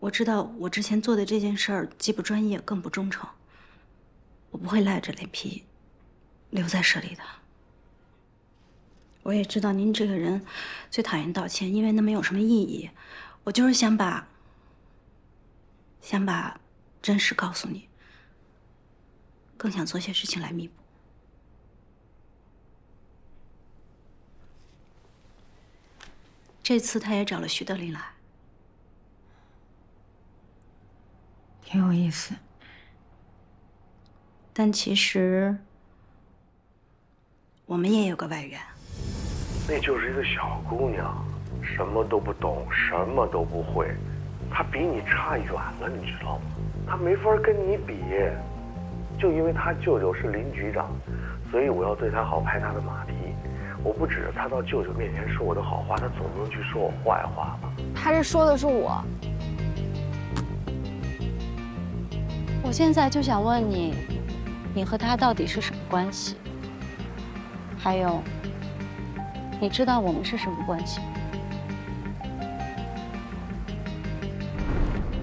我知道我之前做的这件事儿既不专业，更不忠诚。我不会赖着脸皮留在社里的。我也知道您这个人最讨厌道歉，因为那没有什么意义。我就是想把真实告诉你，更想做些事情来弥补。这次他也找了徐德林来，挺有意思。但其实我们也有个外援。那就是一个小姑娘，什么都不懂，什么都不会，她比你差远了，你知道吗？她没法跟你比，就因为她舅舅是林局长，所以我要对她好，拍她的马屁。我不指着她到舅舅面前说我的好话，她总不能去说我坏话吧？他这说的是我。我现在就想问你，你和他到底是什么关系？还有，你知道我们是什么关系吗？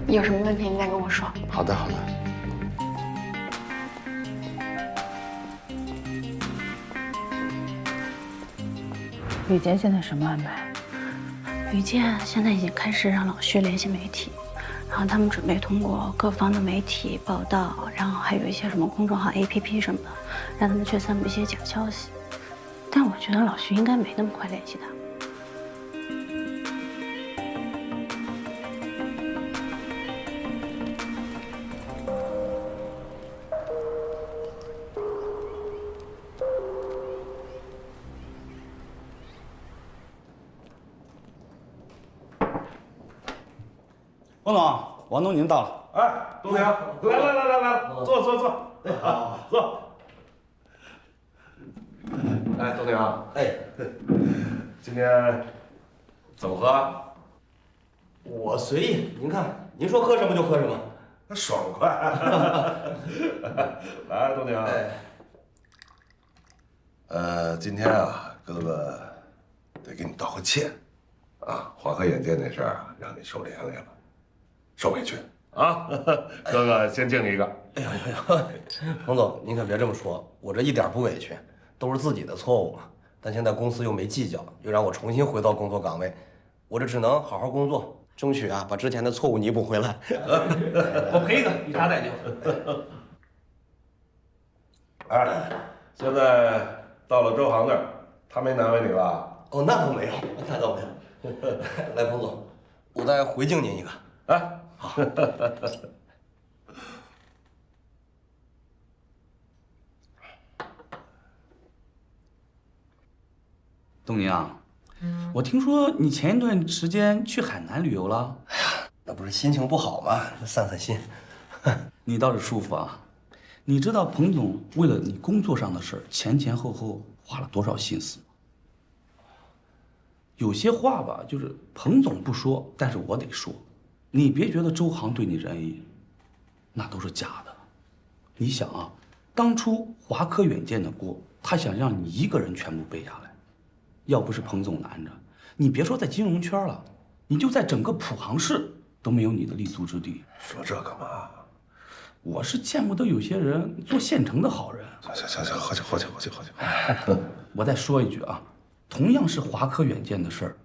有什么问题你再跟我说。好的，好的。雨洁现在什么安排？于健现在已经开始让老徐联系媒体，然后他们准备通过各方的媒体报道，然后还有一些什么公众号、APP 什么的，让他们去散布一些假消息。但我觉得老徐应该没那么快联系他。冯总，王东您到了。哎，东明，来，坐。哎，好，坐。哎，东明，哎，今天怎么喝？我随意，您看，您说喝什么就喝什么。爽快。来，东明。今天啊，哥哥得给你道个歉，啊，华科眼镜那事儿啊，让你受连累了，受委屈啊。哥哥先敬你一个。哎呀，彭总，您可别这么说，我这一点不委屈，都是自己的错误嘛。但现在公司又没计较，又让我重新回到工作岗位，我这只能好好工作，争取啊把之前的错误弥补回来。我赔一个，以茶代酒。哎，现在到了周航那儿，他没难为你吧？哦，那倒没有，那倒没有。来，彭总，我再回敬您一个。哎，好。东宁啊，我听说你前一段时间去海南旅游了。哎呀，那不是心情不好吗？散散心。你倒是舒服啊。你知道彭总为了你工作上的事儿前后花了多少心思吗？有些话吧，就是彭总不说，但是我得说。你别觉得周航对你仁义，那都是假的。你想啊，当初华科远见的锅，他想让你一个人全部背下来。要不是彭总拦着，你别说在金融圈了，你就在整个普航市都没有你的立足之地。说这干嘛？我是见不得有些人做现成的好人。行，喝酒。我再说一句啊，同样是华科远见的事儿，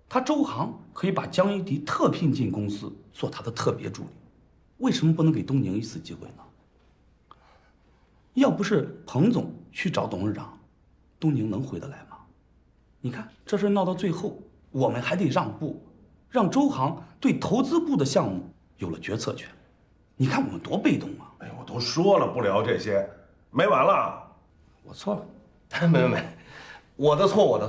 他周航可以把江一迪特聘进公司做他的特别助理，为什么不能给东宁一次机会呢？要不是彭总去找董事长，东宁能回得来吗？你看这事闹到最后，我们还得让步，让周航对投资部的项目有了决策权。你看我们多被动啊！哎，我都说了不聊这些，没完了。我错了。没，我的错。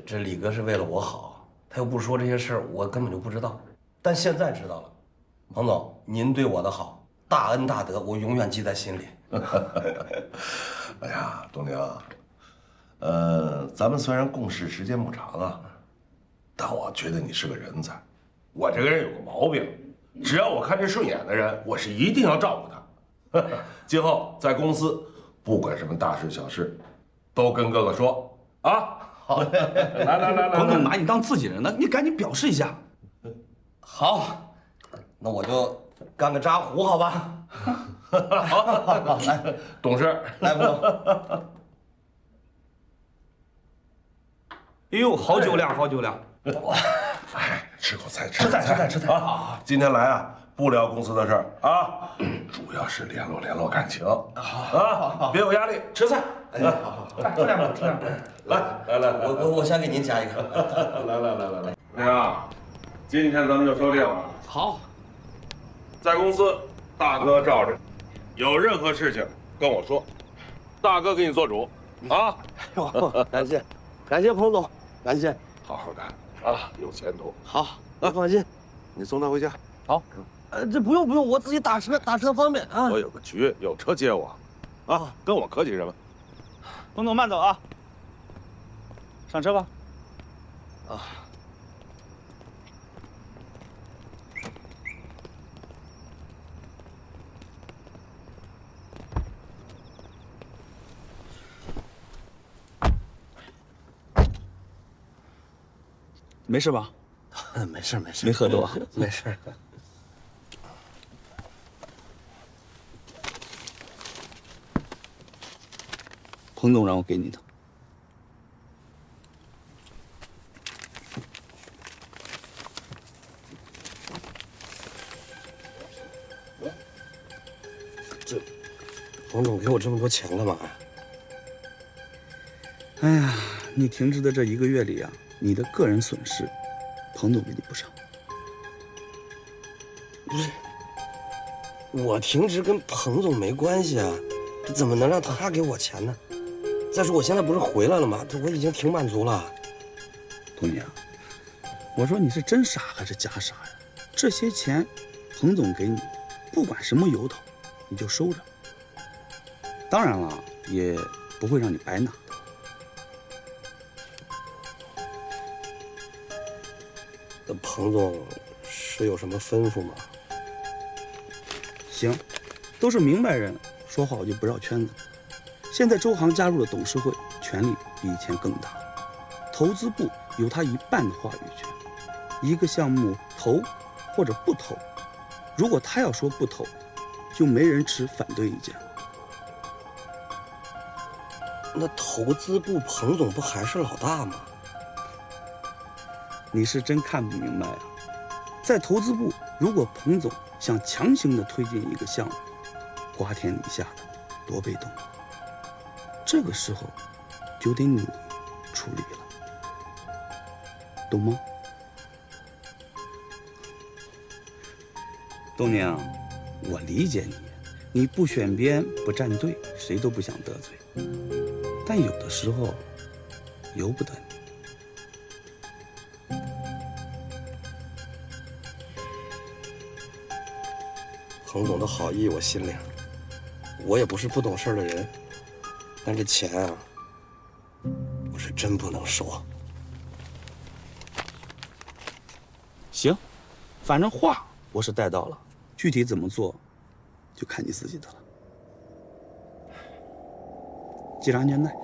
这李哥是为了我好，他又不说这些事儿，我根本就不知道。但现在知道了，彭总，您对我的好，大恩大德，我永远记在心里。哎呀，东宁，咱们虽然共事时间不长啊，但我觉得你是个人才。我这个人有个毛病，只要我看着顺眼的人，我是一定要照顾他。今后在公司，不管什么大事小事，都跟哥哥说啊。好，来，彭总拿你当自己人呢，你赶紧表示一下。好，那我就干个扎胡，好吧？好，来，懂事。来，彭总。哎呦，好酒量，好酒量！哎，吃口菜，吃菜啊！今天来啊，不聊公司的事儿啊，主要是联络感情啊，别有压力，吃菜。哎，好，吃两口，吃两口。来，我先给您加一个。来。那样，今天咱们就说定了。好，在公司，大哥罩着，有任何事情跟我说，大哥给你做主啊。感谢彭总，感谢。好好干啊，有前途。好，你放心，你送他回家。好。这不用，我自己打车方便啊。我有个局，有车接我，啊，跟我客气什么？彭总慢走啊，上车吧。啊。没事吧？没事，没喝多。没事。彭总让我给你的。这，彭总给我这么多钱干嘛呀？哎呀，你停职的这1个月里啊，你的个人损失，彭总给你补偿。不是，我停职跟彭总没关系啊，这怎么能让他给我钱呢？再说我现在不是回来了吗？这我已经挺满足了。童年，我说你是真傻还是假傻呀？这些钱，彭总给你，不管什么由头，你就收着。当然了，也不会让你白拿的。那彭总是有什么吩咐吗？行，都是明白人，说话我就不绕圈子。现在周航加入了董事会，权力比以前更大了。投资部有他1半的话语权，一个项目投或者不投，如果他要说不投，就没人持反对意见了。那投资部彭总不还是老大吗？你是真看不明白啊！在投资部，如果彭总想强行的推进一个项目，瓜田李下的，多被动。这个时候，就得你处理了，懂吗？东宁，我理解你，你不选边不站队，谁都不想得罪。但有的时候，由不得你。彭总的好意我心领，我也不是不懂事的人，但这钱啊，我是真不能收。行，反正话我是带到了，具体怎么做，就看你自己的了。系上安全带。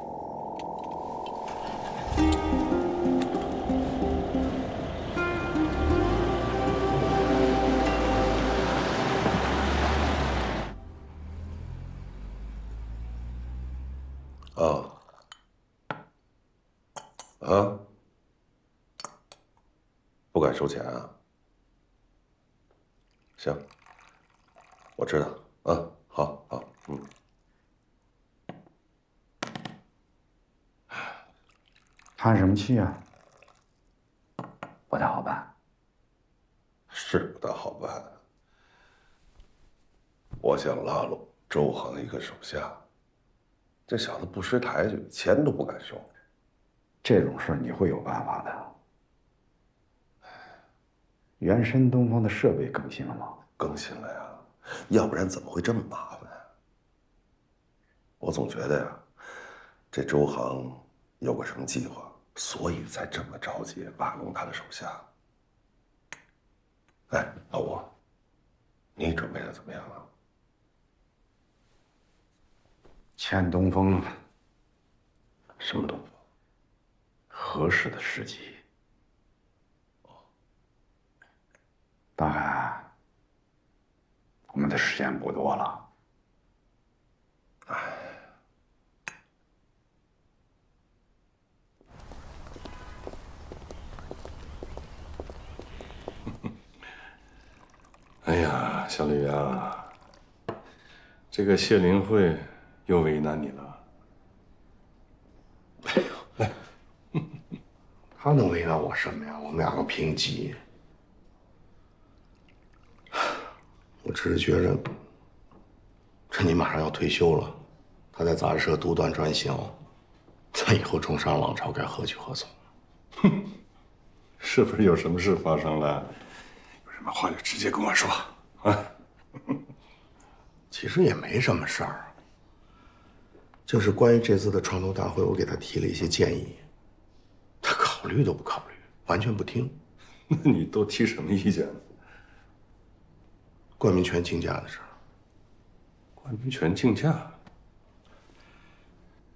啊，不敢收钱啊？行，我知道。啊，好，叹什么气啊？不太好办。是不大好办。我想拉拢周航一个手下，这小子不识抬举，钱都不敢收。这种事你会有办法的。原深东方的设备更新了吗？更新了呀，要不然怎么会这么麻烦？我总觉得呀，这周航有个什么计划，所以才这么着急拉拢他的手下。哎，老吴，你准备的怎么样了？欠东风，什么东风？合适的时机。大海，我们的时间不多了。哎呀，小吕啊，这个谢灵慧又为难你了。哎呦，来，他能为难我什么呀？我们两个平级。我只是觉着，趁你马上要退休了，他在杂志社独断专行，咱以后中山浪潮该何去何从？哼，是不是有什么事发生了？有什么话就直接跟我说啊。其实也没什么事儿，就是关于这次的创投大会，我给他提了一些建议，他考虑都不考虑，完全不听。那你都提什么意见？冠名权竞价的事儿。冠名权竞价？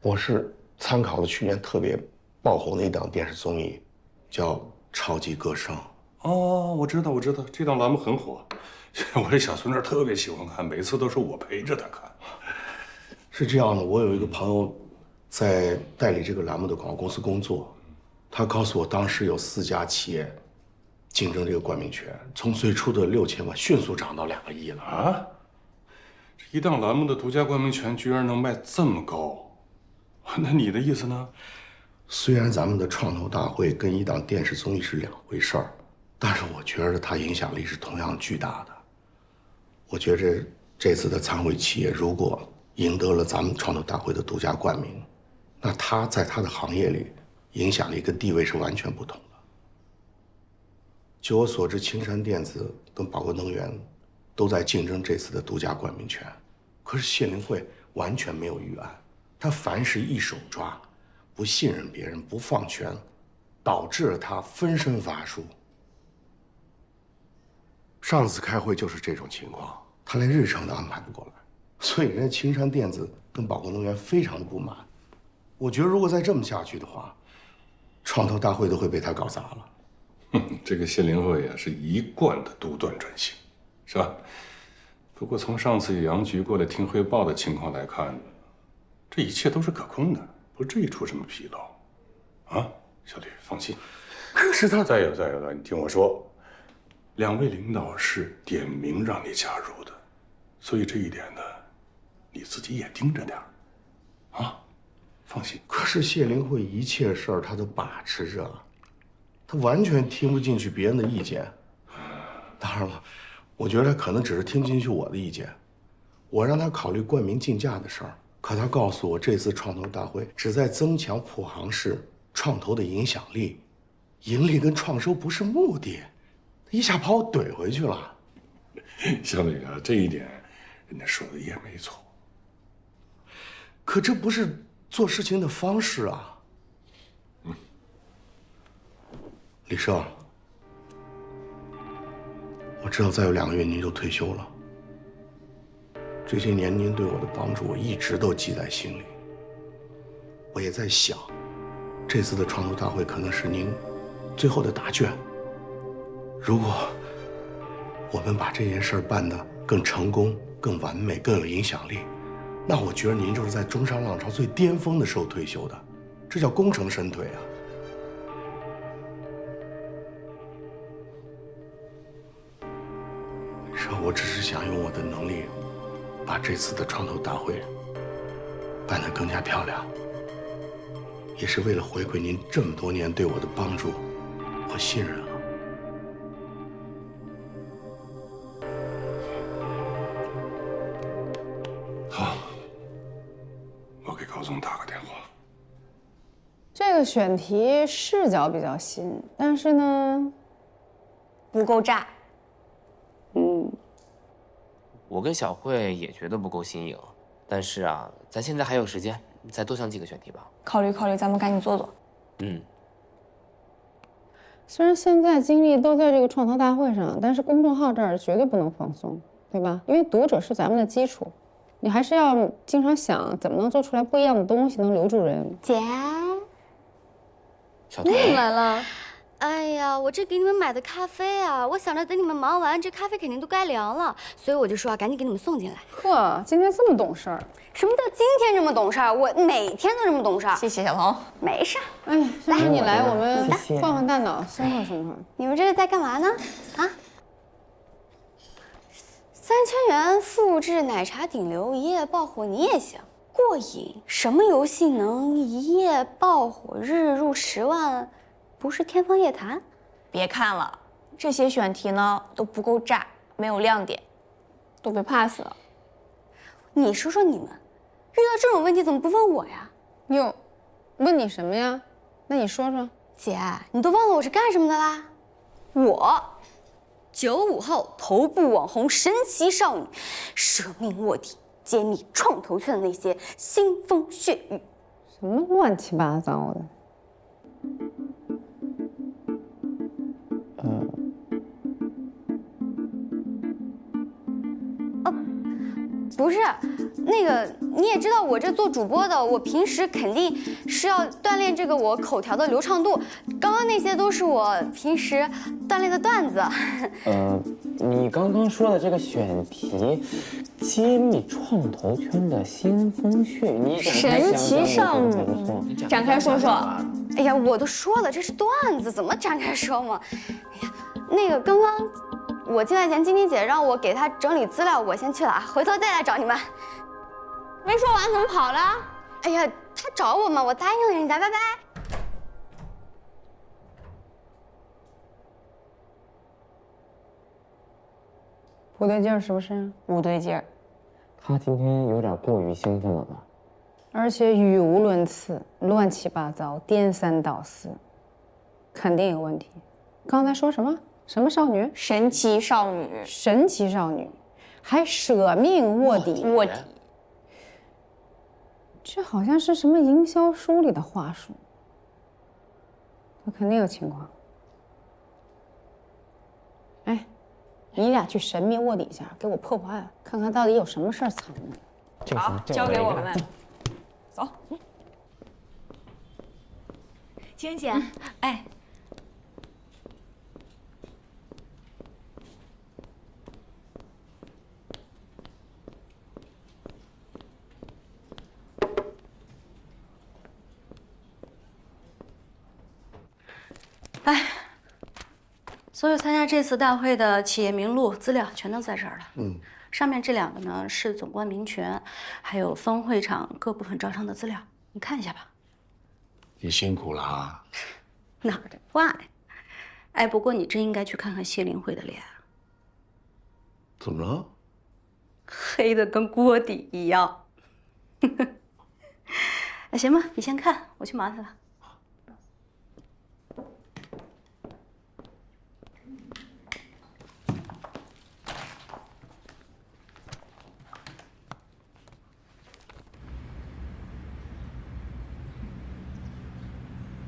我是参考了去年特别爆红的一档电视综艺，叫《超级歌声》。哦，我知道，这档栏目很火，我这小孙女特别喜欢看，每次都是我陪着她看。是这样的，我有一个朋友在代理这个栏目的广告公司工作，他告诉我，当时有4家企业竞争这个冠名权，从最初的6000万迅速涨到2个亿了啊！这一档栏目的独家冠名权居然能卖这么高，那你的意思呢？虽然咱们的创投大会跟一档电视综艺是2回事儿，但是我觉得它影响力是同样巨大的。我觉着这次的参会企业如果赢得了咱们创投大会的独家冠名，那它在它的行业里影响力跟地位是完全不同的。据我所知，青山电子跟宝格能源都在竞争这次的独家冠名权，可是谢灵慧完全没有预案，他凡事一手抓，不信任别人，不放权，导致了他分身乏术。上次开会就是这种情况，他连日程都安排不过来，所以人家青山电子跟宝格能源非常的不满。我觉得如果再这么下去的话，创投大会都会被他搞砸了。这个谢灵慧也是一贯的独断专行，是吧？不过从上次杨局过来听汇报的情况来看，这一切都是可控的，不至于出什么纰漏。啊，小吕放心。可是他再有，你听我说，2位领导是点名让你加入的，所以这一点呢，你自己也盯着点儿，啊，放心。可是谢灵慧一切事儿他都把持着，他完全听不进去别人的意见。当然了，我觉得他可能只是听不进去我的意见。我让他考虑冠名竞价的事儿，可他告诉我，这次创投大会旨在增强普航市创投的影响力，盈利跟创收不是目的，一下把我怼回去了。小吕啊，这一点人家说的也没错。可这不是做事情的方式啊。李胜，我知道再有2个月您就退休了。这些年您对我的帮助，我一直都记在心里。我也在想，这次的创投大会可能是您最后的答卷。如果我们把这件事办得更成功、更完美、更有影响力，那我觉得您就是在中山浪潮最巅峰的时候退休的，这叫功成身退啊。我只是想用我的能力，把这次的创投大会办得更加漂亮，也是为了回馈您这么多年对我的帮助和信任啊。好，我给高总打个电话。这个选题视角比较新，但是呢，不够炸。我跟小慧也觉得不够新颖，但是啊，咱现在还有时间，再多想几个选题吧。考虑考虑，咱们赶紧做做。虽然现在精力都在这个创投大会上，但是公众号这儿绝对不能放松，对吧？因为读者是咱们的基础，你还是要经常想怎么能做出来不一样的东西，能留住人。姐，小彤你来了。哎呀，我这给你们买的咖啡啊，我想着等你们忙完，这咖啡肯定都该凉了，所以我就说赶紧给你们送进来。呵，今天这么懂事儿。什么叫今天这么懂事儿？我每天都这么懂事儿。谢谢小龙。没事。哎呀，要不你来，我们谢换换大脑，松会松会。你们这是在干嘛呢？啊？3000元复制奶茶顶流一夜爆火，你也行？过瘾？什么游戏能一夜爆火，日入10万？不是天方夜谭？别看了，这些选题呢都不够炸，没有亮点，都被 pass 了。你说说你们，遇到这种问题怎么不问我呀？哟，问你什么呀？那你说说。姐，你都忘了我是干什么的啦？我，95后头部网红神奇少女，舍命卧底，揭秘创投圈的那些腥风血雨。什么乱七八糟的？不是，那个你也知道，我这做主播的，我平时肯定是要锻炼这个我口条的流畅度。刚刚那些都是我平时锻炼的段子。你刚刚说的这个选题，揭秘创投圈的腥风血雨，你神奇少女，展开说说。哎呀，我都说了，这是段子，怎么展开说嘛？哎呀，那个刚刚。我进来前，晶晶姐让我给她整理资料，我先去了啊，回头再来找你们。没说完怎么跑了？哎呀，她找我嘛，我答应了人家，拜拜。不对劲儿是不是？不对劲儿。他今天有点过于兴奋了吧？而且语无伦次，乱七八糟，颠三倒四，肯定有问题。刚才说什么？什么少女？神奇少女。神奇少女，还舍命卧底。卧底。这好像是什么营销书里的话术。这肯定有情况。哎，你俩去神秘卧底一下，给我破破案，看看到底有什么事儿藏着。好，交给我们。走。青姐，哎。哎，所有参加这次大会的企业名录资料全都在这儿了。上面这2个呢是总冠名权，还有分会场各部分招商的资料，你看一下吧。你辛苦了啊。哪儿的话呀？哎，不过你真应该去看看谢灵慧的脸。怎么了？黑的跟锅底一样。那行吧，你先看，我去忙去了。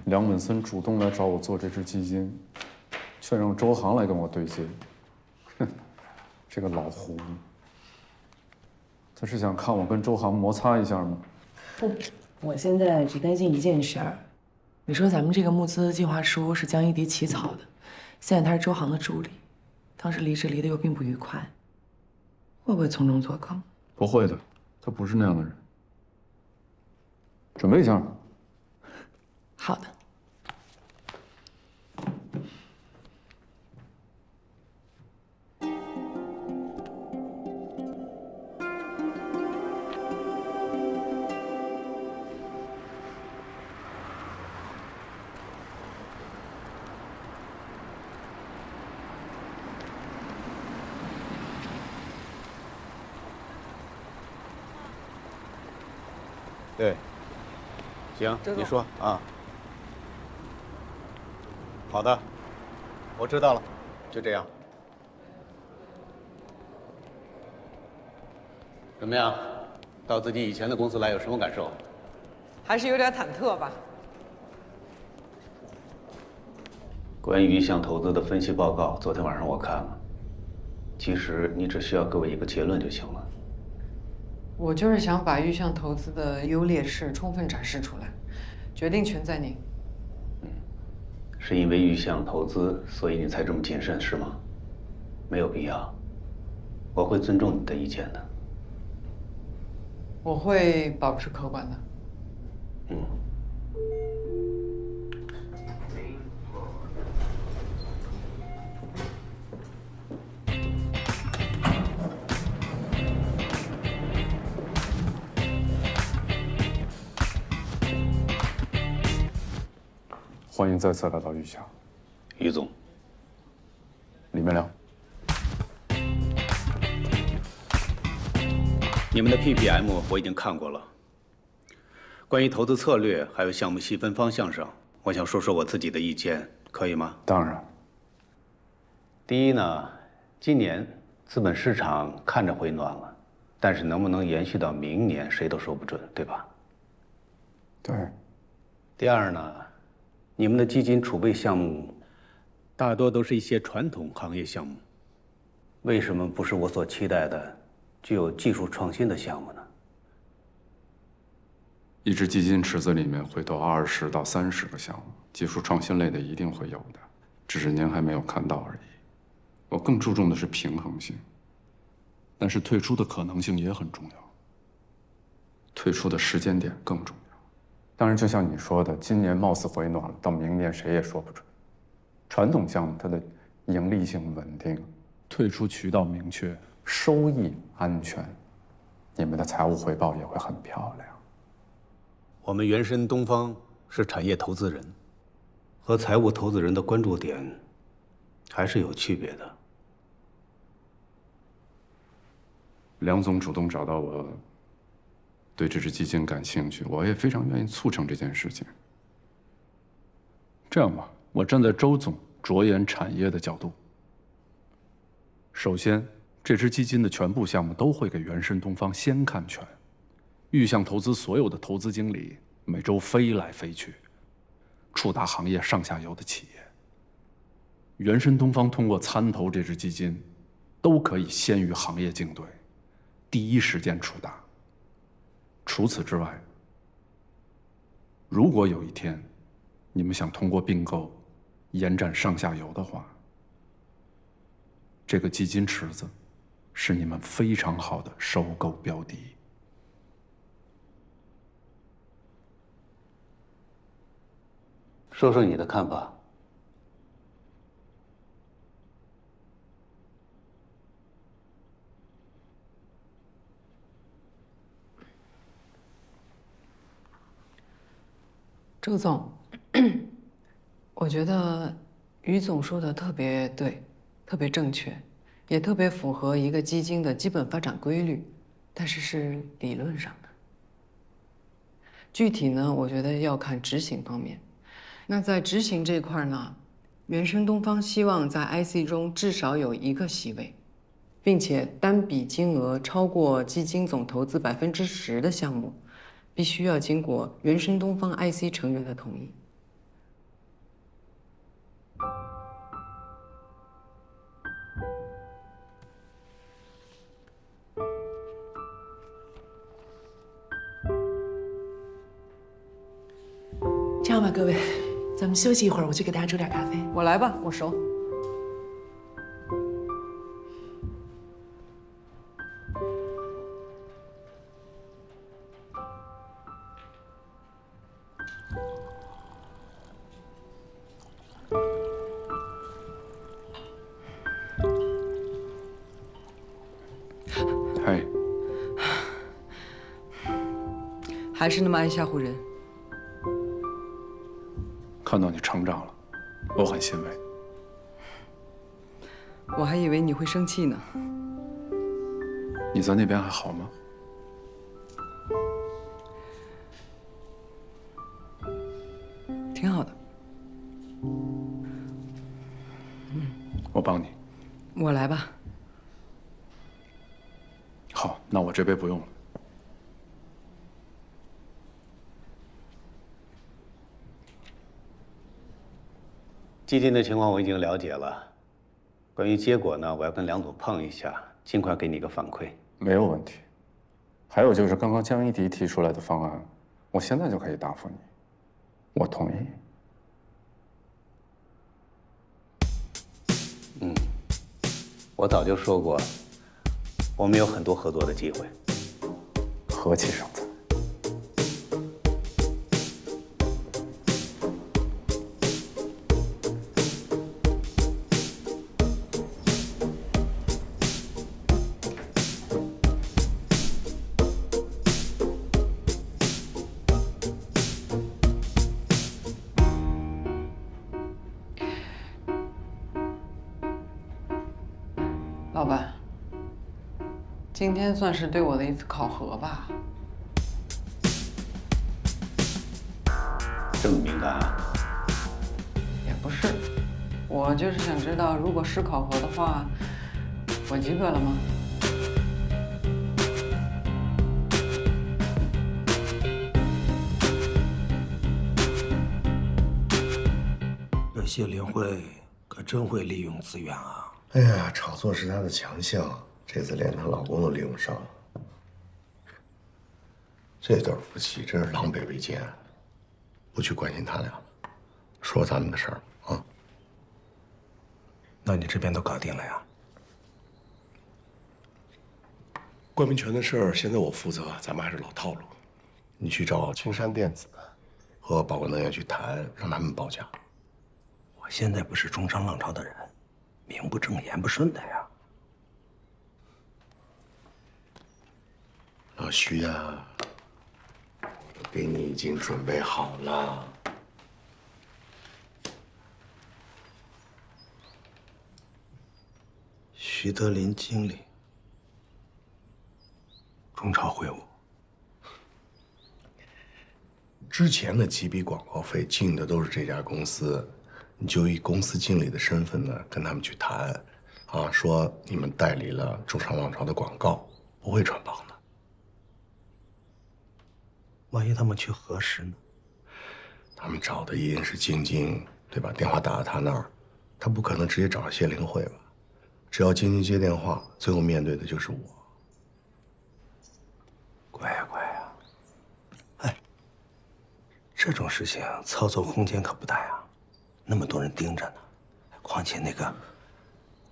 梁本森主动来找我做这支基金，却让周航来跟我对接。哼，这个老狐狸，他是想看我跟周航摩擦一下吗？我现在只担心一件事儿，你说咱们这个募资计划书是江一迪起草的，现在他是周航的助理，当时离职离得又并不愉快，会不会从中作梗？不会的，他不是那样的人。准备一下。好的。对，行，你说啊。好的，我知道了，就这样。怎么样？到自己以前的公司来有什么感受？还是有点忐忑吧。关于向投资的分析报告，昨天晚上我看了。其实你只需要给我一个结论就行了。我就是想把玉象投资的优劣势充分展示出来，决定权在您。是因为预向投资，所以你才这么谨慎，是吗？没有必要，我会尊重你的意见的。我会保持客观的。欢迎再次来到玉祥，于总。里面聊。你们的 PPM 我已经看过了。关于投资策略还有项目细分方向上，我想说说我自己的意见，可以吗？当然。第一呢，今年资本市场看着回暖了，但是能不能延续到明年，谁都说不准，对吧？对。第二呢，你们的基金储备项目大多都是一些传统行业项目，为什么不是我所期待的具有技术创新的项目呢？一只基金池子里面会投20到30个项目，技术创新类的一定会有的，只是您还没有看到而已。我更注重的是平衡性，但是退出的可能性也很重要，退出的时间点更重要。当然，就像你说的，今年貌似回暖了，到明年谁也说不准。传统项目它的盈利性稳定，退出渠道明确，收益安全，你们的财务回报也会很漂亮。我们原深东方是产业投资人，和财务投资人的关注点还是有区别的。梁总主动找到我，对这支基金感兴趣，我也非常愿意促成这件事情。这样吧，我站在周总着眼产业的角度，首先，这支基金的全部项目都会给原深东方先看全。预向投资所有的投资经理每周飞来飞去，触达行业上下游的企业。原深东方通过参投这支基金，都可以先于行业竞对，第一时间触达。除此之外，如果有一天你们想通过并购延展上下游的话，这个基金池子是你们非常好的收购标的。说说你的看法。周总，我觉得于总说的特别对，特别正确，也特别符合一个基金的基本发展规律，但是是理论上的。具体呢，我觉得要看执行方面。那在执行这块呢，原深东方希望在 IC 中至少有1个席位，并且单笔金额超过基金总投资10%的项目，必须要经过原深东方 IC 成员的同意。这样吧，各位，咱们休息一会儿，我去给大家煮点咖啡。我来吧，我熟。嘿，还是那么爱吓唬人。看到你成长了，我很欣慰。我还以为你会生气呢。你在那边还好吗？挺好的。我帮你。我来吧。好，那我这杯不用了。基金的情况我已经了解了，关于结果呢，我要跟梁总碰一下，尽快给你个反馈。没有问题。还有就是刚刚江一迪提出来的方案，我现在就可以答复你，我同意。我早就说过，我们有很多合作的机会。何其生财！老板，今天算是对我的一次考核吧。这么敏感啊？也不是，我就是想知道，如果是考核的话，我及格了吗？这谢林慧可真会利用资源啊！哎呀，炒作是她的强项，这次连她老公都利用上了。这对夫妻真是狼狈为奸，不去关心他俩了，说咱们的事儿啊。那你这边都搞定了呀？冠名权的事儿现在我负责，咱们还是老套路。你去找青山电子和宝格能源去谈，让他们报价。我现在不是中商浪潮的人，名不正言不顺的呀。老徐呀，给你已经准备好了。徐德林经理，中超会务。之前的几笔广告费进的都是这家公司，你就以公司经理的身份呢跟他们去谈，啊，说你们代理了中商浪潮的广告，不会穿帮的。万一他们去核实呢？他们找的一定是晶晶，对吧？电话打到他那儿，他不可能直接找谢灵慧吧？只要晶晶接电话，最后面对的就是我。乖呀乖呀！哎，这种事情操作空间可不大呀，那么多人盯着呢。况且那个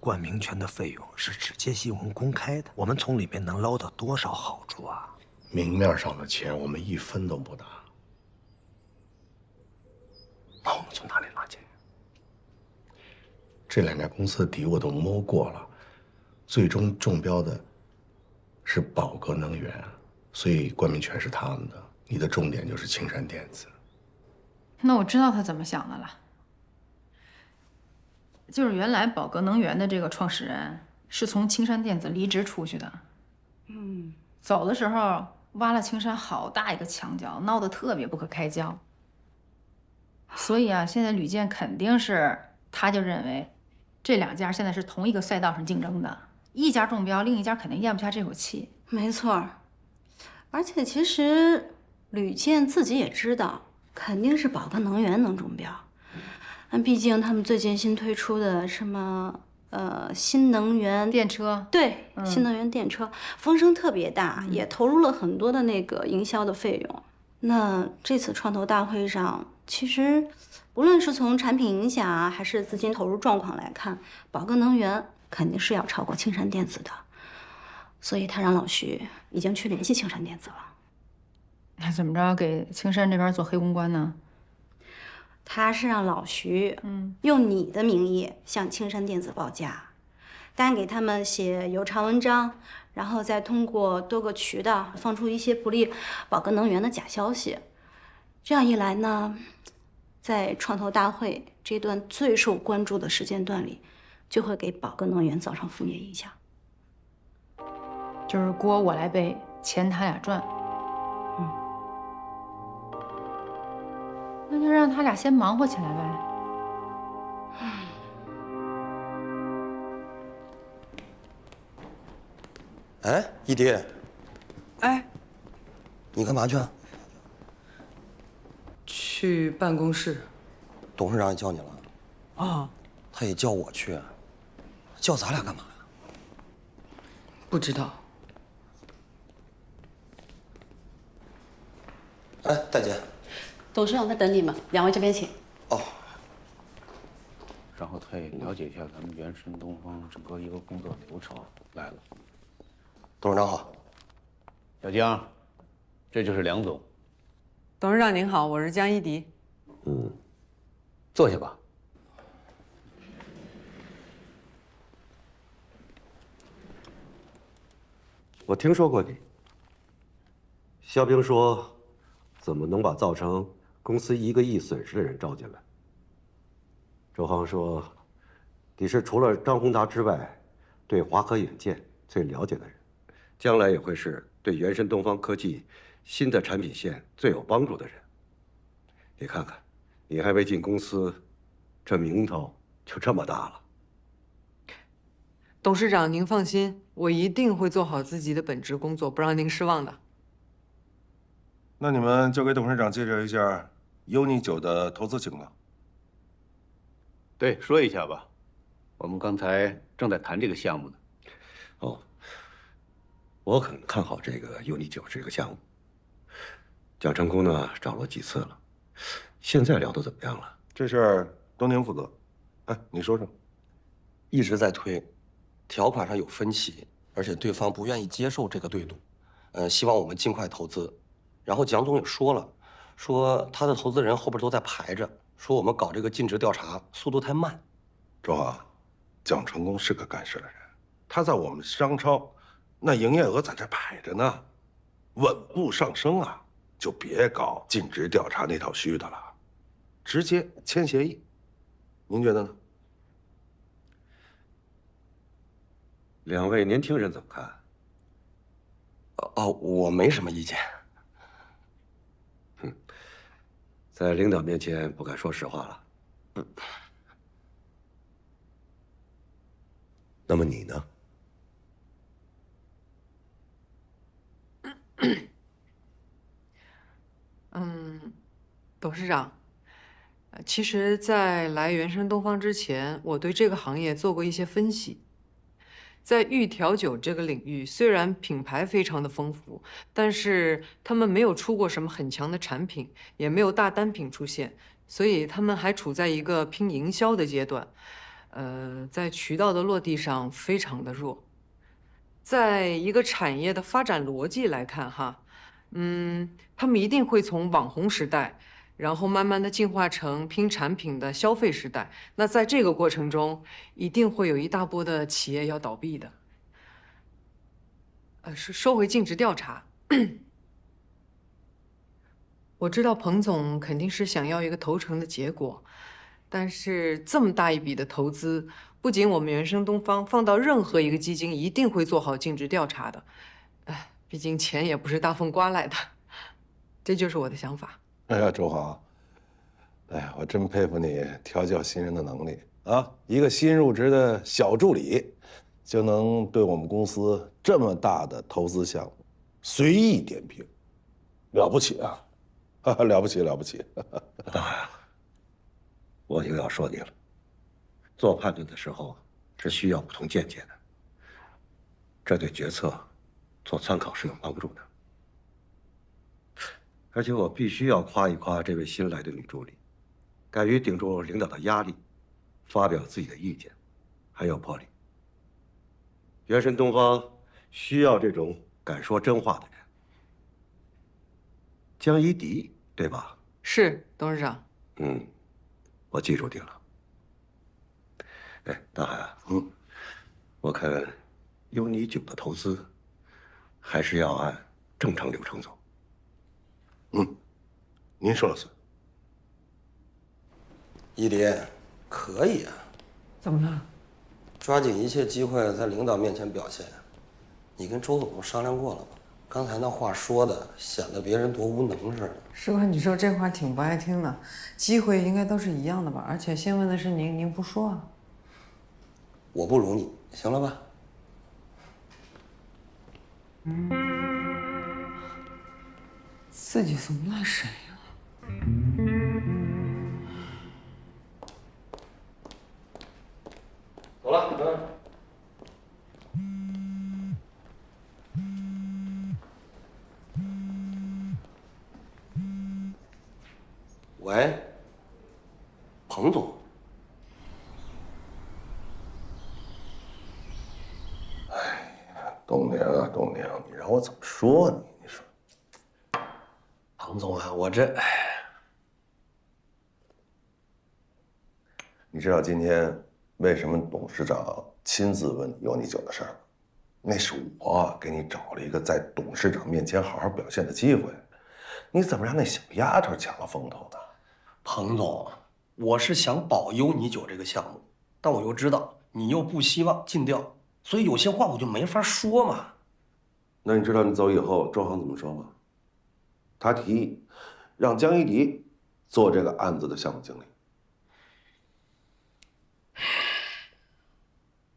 冠名权的费用是直接新闻公开的，我们从里面能捞到多少好处啊？明面上的钱我们一分都不拿。那我们从哪里拿钱？这两家公司的底我都摸过了，最终中标的是宝格能源，所以冠名权是他们的。你的重点就是青山电子。那我知道他怎么想的了，就是原来宝格能源的这个创始人是从青山电子离职出去的，走的时候挖了青山好大一个墙角，闹得特别不可开交。所以啊，现在吕健肯定是，他就认为这两家现在是同一个赛道上竞争的，一家中标，另一家肯定咽不下这口气。没错，而且其实吕健自己也知道，肯定是宝格能源能中标。毕竟他们最近新推出的什么新能源电车，对，新能源电车风声特别大，也投入了很多的那个营销的费用。那这次创投大会上，其实不论是从产品影响啊，还是资金投入状况来看，宝格能源肯定是要超过青山电子的。所以他让老徐已经去联系青山电子了。那怎么着给青山这边做黑公关呢？他是让老徐，用你的名义向青山电子报价，单给他们写邮长文章，然后再通过多个渠道放出一些不利宝格能源的假消息。这样一来呢，在创投大会这段最受关注的时间段里，就会给宝格能源造成负面影响。就是锅我来背，钱他俩赚。那就让他俩先忙活起来呗。哎，一迪，哎，你干嘛去啊？去办公室。董事长也叫你了？啊，他也叫我去，叫咱俩干嘛呀？不知道。哎，大姐。董事长在等你们，两位这边请。哦。然后可以了解一下咱们原神东方整个一个工作流程。来了，董事长好。小江，这就是梁总。董事长您好，我是江一迪。坐下吧。我听说过你。肖兵说，怎么能把造成公司1个亿损失的人招进来？周航说，你是除了张宏达之外，对华科远见最了解的人，将来也会是对原神东方科技新的产品线最有帮助的人。你看看，你还没进公司，这名头就这么大了。董事长，您放心，我一定会做好自己的本职工作，不让您失望的。那你们就给董事长介绍一下优尼酒的投资情况。对，说一下吧。我们刚才正在谈这个项目呢。哦，我很看好这个优尼酒这个项目。蒋成功呢找了几次了，现在聊得怎么样了？这事儿东宁负责。哎，你说说。一直在推，条款上有分歧，而且对方不愿意接受这个对赌，希望我们尽快投资。然后蒋总也说了，说他的投资人后边都在排着，说我们搞这个尽职调查速度太慢。周航，蒋成功是个干事的人，他在我们商超，那营业额在这摆着呢，稳步上升啊，就别搞尽职调查那套虚的了，直接签协议。您觉得呢？两位年轻人怎么看？我没什么意见。在领导面前不敢说实话了。那么你呢？董事长，其实，在来原生东方之前，我对这个行业做过一些分析。在预调酒这个领域，虽然品牌非常的丰富，但是他们没有出过什么很强的产品，也没有大单品出现，所以他们还处在一个拼营销的阶段。在渠道的落地上非常的弱。在一个产业的发展逻辑来看，哈，他们一定会从网红时代，然后慢慢的进化成拼产品的消费时代。那在这个过程中，一定会有一大波的企业要倒闭的。说回尽职调查，我知道彭总肯定是想要一个投诚的结果，但是这么大一笔的投资，不仅我们原生东方放到任何一个基金，一定会做好尽职调查的。毕竟钱也不是大风刮来的，这就是我的想法。哎呀，周航，哎呀，我真佩服你调教新人的能力啊！一个新入职的小助理，就能对我们公司这么大的投资项目随意点评，了不起啊！了不起，了不起！我又要说你了，做判断的时候是需要不同见解的，这对决策做参考是有帮助的。而且我必须要夸一夸这位新来的女助理，敢于顶住领导的压力，发表自己的意见，很有魄力。原神东方需要这种敢说真话的人。江一迪，对吧？是，董事长。我记住你了。哎，大海啊，我看优尼酒的投资还是要按正常流程走。您说了算。一迪，可以啊。怎么了？抓紧一切机会在领导面前表现。你跟周总商量过了吧？刚才那话说的显得别人多无能似的。士官，你说这话挺不爱听的。机会应该都是一样的吧？而且先问的是您，您不说啊？我不如你，行了吧？自己怂赖谁呀？走了。喂，彭总。东宁啊，东宁，你让我怎么说你？你说，庞总啊，我这，你知道今天为什么董事长亲自问有你酒的事儿吗？那是我给你找了一个在董事长面前好好表现的机会，你怎么让那小丫头抢了风头呢？庞总，我是想保优你酒这个项目，但我又知道你又不希望尽调，所以有些话我就没法说嘛。那你知道你走以后周航怎么说吗？他提议让江一迪做这个案子的项目经理。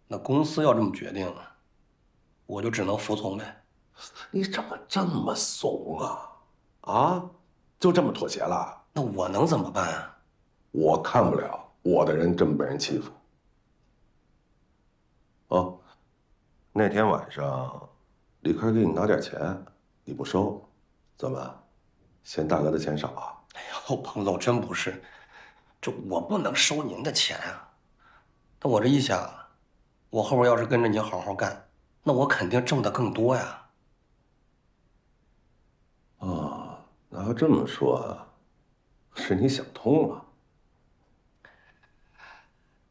那公司要这么决定，我就只能服从呗。你怎么这么怂啊？啊，就这么妥协了？那我能怎么办啊？我看不了我的人这么被人欺负。哦，那天晚上李科给你拿点钱，你不收，怎么？嫌大哥的钱少啊？哎呦，庞总真不是，这我不能收您的钱啊。但我这一想，我后边要是跟着您好好干，那我肯定挣得更多呀。哦，那要这么说啊，是你想通了。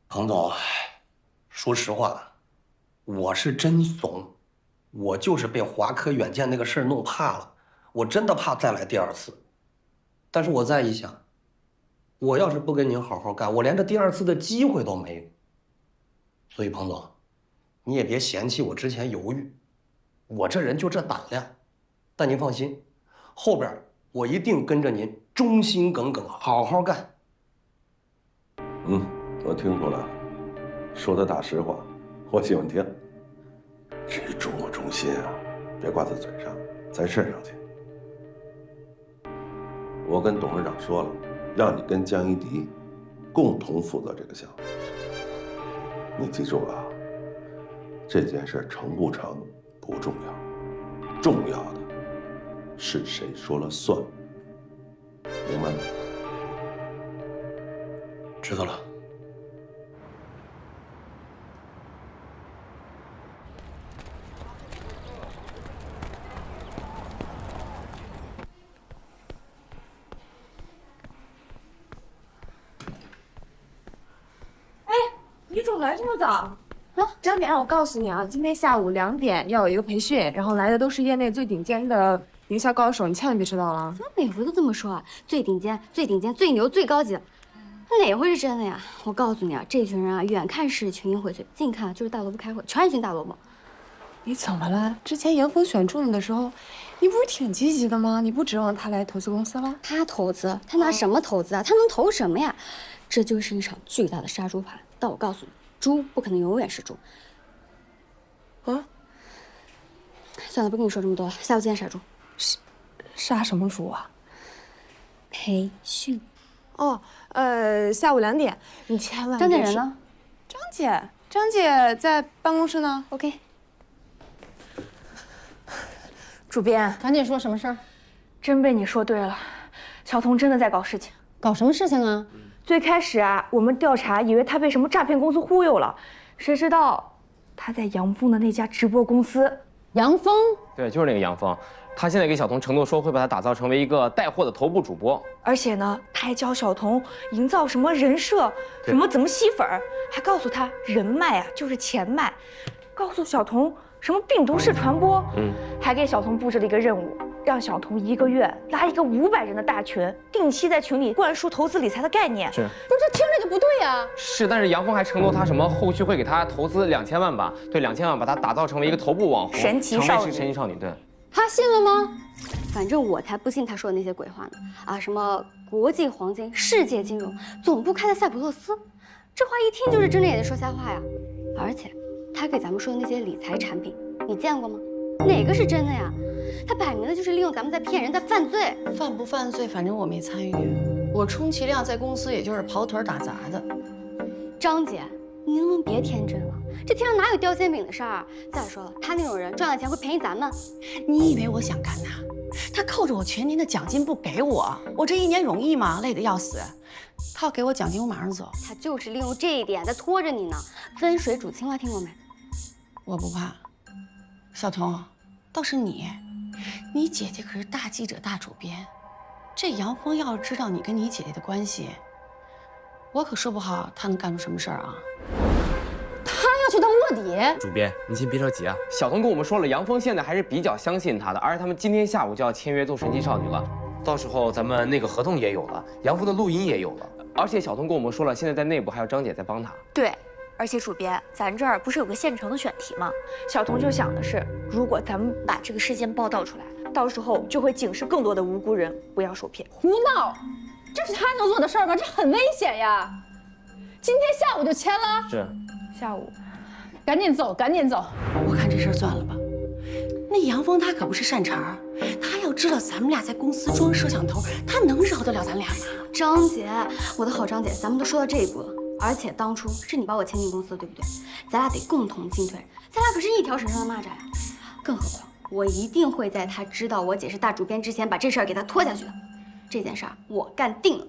庞总，说实话，我是真怂，我就是被华科远见那个事儿弄怕了，我真的怕再来第二次。但是我再一想，我要是不跟您好好干，我连这第二次的机会都没有。所以庞总，你也别嫌弃我之前犹豫，我这人就这胆量。但您放心，后边我一定跟着您忠心耿耿，好好干。嗯，我听出来了，说的大实话，我喜欢听。至于忠不忠心啊，别挂在嘴上，在事上去。我跟董事长说了，让你跟江一迪共同负责这个项目。你记住了，这件事成不成不重要，重要的是谁说了算，明白吗？知道了。你怎么来这么早？啊，张典，我告诉你啊，今天下午2点要有一个培训，然后来的都是业内最顶尖的营销高手，你千万别迟到了。怎么每回都这么说啊？最顶尖、最顶尖、最牛、最高级，哪回是真的呀？我告诉你啊，这群人啊，远看是群英荟萃，近看就是大萝卜开会，全是群大萝卜。你怎么了？之前严峰选中你的时候，你不是挺积极的吗？你不指望他来投资公司了？他投资？他拿什么投资啊？他能投什么呀？这就是一场巨大的杀猪盘。但我告诉你，猪不可能永远是猪。啊？算了，不跟你说这么多了。下午几点杀猪？杀什么猪啊？培训。哦，下午2点，你千万别。张姐人呢？张姐在办公室呢。OK。主编，赶紧说什么事儿？真被你说对了，小童真的在搞事情。搞什么事情啊？最开始啊，我们调查以为他被什么诈骗公司忽悠了，谁知道他在杨峰的那家直播公司。杨峰？对，就是那个杨峰。他现在给小童承诺说会把他打造成为一个带货的头部主播，而且呢，他还教小童营造什么人设，什么怎么吸粉，还告诉他人脉啊就是钱脉，告诉小童什么病毒式传播，还给小童布置了一个任务，让小童1个月拉一个500人的大群，定期在群里灌输投资理财的概念。是，不是这听着就不对呀？是，但是杨峰还承诺他什么后续会给他投资2000万吧？对，2000万把他打造成为一个头部网红，神奇少女。神奇少女，对。他信了吗？反正我才不信他说的那些鬼话呢！啊，什么国际黄金、世界金融总部开在塞浦路斯，这话一听就是睁着眼睛说瞎话呀！而且他给咱们说的那些理财产品，你见过吗？哪个是真的呀？他摆明了就是利用咱们在骗人，在犯罪。犯不犯罪，反正我没参与，我充其量在公司也就是跑腿打杂的。张姐，你能不能别天真了？这天上哪有掉馅饼的事儿？再说了，他那种人赚了钱会便宜咱们。你以为我想干他？他扣着我全年的奖金不给我，我这1年容易吗？累得要死。他要给我奖金，我马上走。他就是利用这一点在拖着你呢。温水煮青蛙听过没？我不怕。小彤，倒是你姐姐可是大记者、大主编，这杨峰要是知道你跟你姐姐的关系，我可说不好他能干出什么事儿啊。他要去当卧底？主编，你先别着急啊。小童跟我们说了，杨峰现在还是比较相信他的，而且他们今天下午就要签约做神奇少女了。到时候咱们那个合同也有了，杨峰的录音也有了，而且小童跟我们说了，现在在内部还有张姐在帮他。对，而且主编，咱这儿不是有个现成的选题吗？小童就想的是，如果咱们把这个事件报道出来，到时候就会警示更多的无辜人不要受骗。胡闹，这是他能做的事儿吗？这很危险呀！今天下午就签了？是，下午，赶紧走，赶紧走。我看这事儿算了吧。那杨峰他可不是善茬，他要知道咱们俩在公司装摄像头，他能饶得了咱俩吗？张姐，我的好张姐，咱们都说到这一步了，而且当初是你把我签进公司，对不对？咱俩得共同进退，咱俩可是一条绳上的蚂蚱呀。更何况，我一定会在他知道我姐是大主编之前，把这事儿给他拖下去的。这件事儿我干定了。